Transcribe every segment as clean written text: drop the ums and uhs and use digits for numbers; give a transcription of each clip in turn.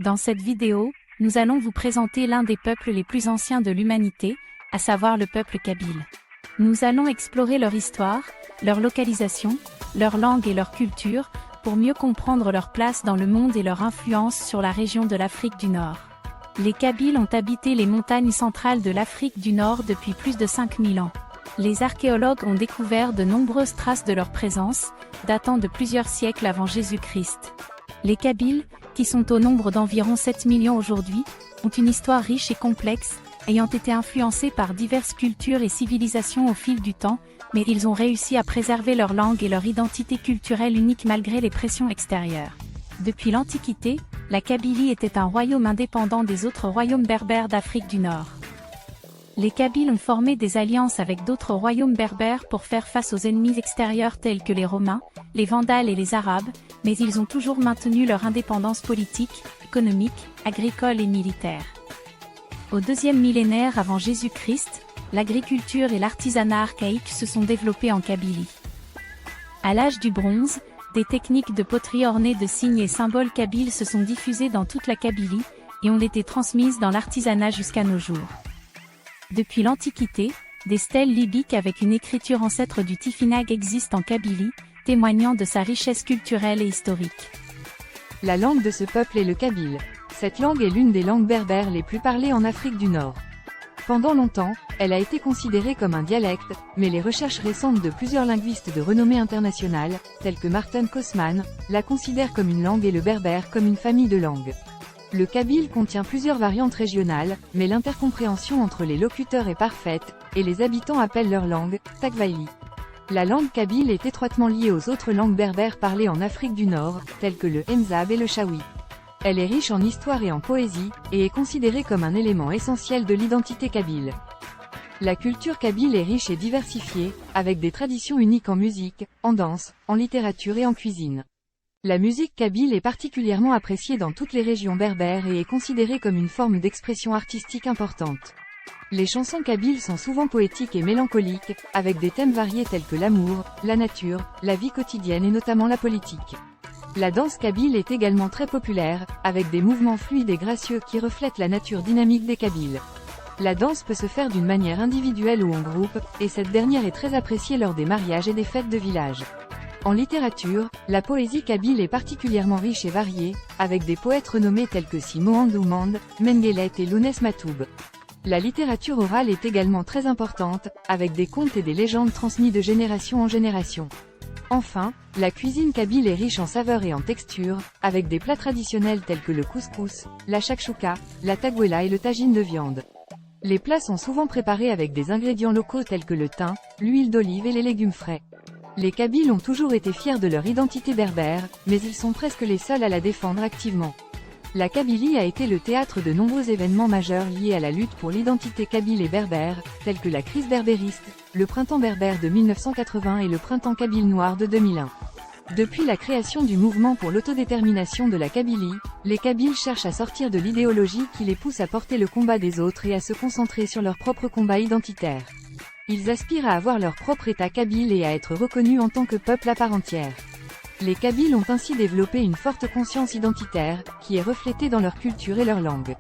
Dans cette vidéo, nous allons vous présenter l'un des peuples les plus anciens de l'humanité, à savoir le peuple kabyle. Nous allons explorer leur histoire, leur localisation, leur langue et leur culture, pour mieux comprendre leur place dans le monde et leur influence sur la région de l'Afrique du Nord. Les Kabyles ont habité les montagnes centrales de l'Afrique du Nord depuis plus de 5000 ans. Les archéologues ont découvert de nombreuses traces de leur présence, datant de plusieurs siècles avant Jésus-Christ. Les Kabyles, qui sont au nombre d'environ 7 millions aujourd'hui, ont une histoire riche et complexe, ayant été influencés par diverses cultures et civilisations au fil du temps, mais ils ont réussi à préserver leur langue et leur identité culturelle unique malgré les pressions extérieures. Depuis l'Antiquité, la Kabylie était un royaume indépendant des autres royaumes berbères d'Afrique du Nord. Les Kabyles ont formé des alliances avec d'autres royaumes berbères pour faire face aux ennemis extérieurs tels que les Romains, les Vandales et les Arabes, mais ils ont toujours maintenu leur indépendance politique, économique, agricole et militaire. Au deuxième millénaire avant Jésus-Christ, l'agriculture et l'artisanat archaïque se sont développés en Kabylie. À l'âge du bronze, des techniques de poterie ornées de signes et symboles kabyles se sont diffusées dans toute la Kabylie, et ont été transmises dans l'artisanat jusqu'à nos jours. Depuis l'Antiquité, des stèles libyques avec une écriture ancêtre du Tifinagh existent en Kabylie, témoignant de sa richesse culturelle et historique. La langue de ce peuple est le kabyle. Cette langue est l'une des langues berbères les plus parlées en Afrique du Nord. Pendant longtemps, elle a été considérée comme un dialecte, mais les recherches récentes de plusieurs linguistes de renommée internationale, tels que Martin Kosman, la considèrent comme une langue et le berbère comme une famille de langues. Le kabyle contient plusieurs variantes régionales, mais l'intercompréhension entre les locuteurs est parfaite, et les habitants appellent leur langue Takvaïli. La langue kabyle est étroitement liée aux autres langues berbères parlées en Afrique du Nord, telles que le Mzab et le Chawi. Elle est riche en histoire et en poésie, et est considérée comme un élément essentiel de l'identité kabyle. La culture kabyle est riche et diversifiée, avec des traditions uniques en musique, en danse, en littérature et en cuisine. La musique kabyle est particulièrement appréciée dans toutes les régions berbères et est considérée comme une forme d'expression artistique importante. Les chansons kabyles sont souvent poétiques et mélancoliques, avec des thèmes variés tels que l'amour, la nature, la vie quotidienne et notamment la politique. La danse kabyle est également très populaire, avec des mouvements fluides et gracieux qui reflètent la nature dynamique des Kabyles. La danse peut se faire d'une manière individuelle ou en groupe, et cette dernière est très appréciée lors des mariages et des fêtes de village. En littérature, la poésie kabyle est particulièrement riche et variée, avec des poètes renommés tels que Si Mohand Oumand, Mengelet et Lounès Matoub. La littérature orale est également très importante, avec des contes et des légendes transmis de génération en génération. Enfin, la cuisine kabyle est riche en saveurs et en textures, avec des plats traditionnels tels que le couscous, la chakchouka, la tagouela et le tagine de viande. Les plats sont souvent préparés avec des ingrédients locaux tels que le thym, l'huile d'olive et les légumes frais. Les Kabyles ont toujours été fiers de leur identité berbère, mais ils sont presque les seuls à la défendre activement. La Kabylie a été le théâtre de nombreux événements majeurs liés à la lutte pour l'identité kabyle et berbère, tels que la crise berbériste, le printemps berbère de 1980 et le printemps kabyle noir de 2001. Depuis la création du mouvement pour l'autodétermination de la Kabylie, les Kabyles cherchent à sortir de l'idéologie qui les pousse à porter le combat des autres et à se concentrer sur leur propre combat identitaire. Ils aspirent à avoir leur propre État kabyle et à être reconnus en tant que peuple à part entière. Les Kabyles ont ainsi développé une forte conscience identitaire, qui est reflétée dans leur culture et leur langue.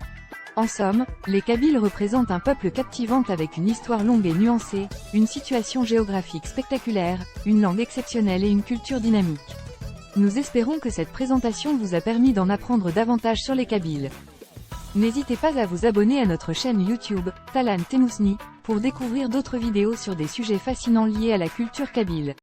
En somme, les Kabyles représentent un peuple captivant avec une histoire longue et nuancée, une situation géographique spectaculaire, une langue exceptionnelle et une culture dynamique. Nous espérons que cette présentation vous a permis d'en apprendre davantage sur les Kabyles. N'hésitez pas à vous abonner à notre chaîne YouTube, Talan Tenousni, pour découvrir d'autres vidéos sur des sujets fascinants liés à la culture kabyle.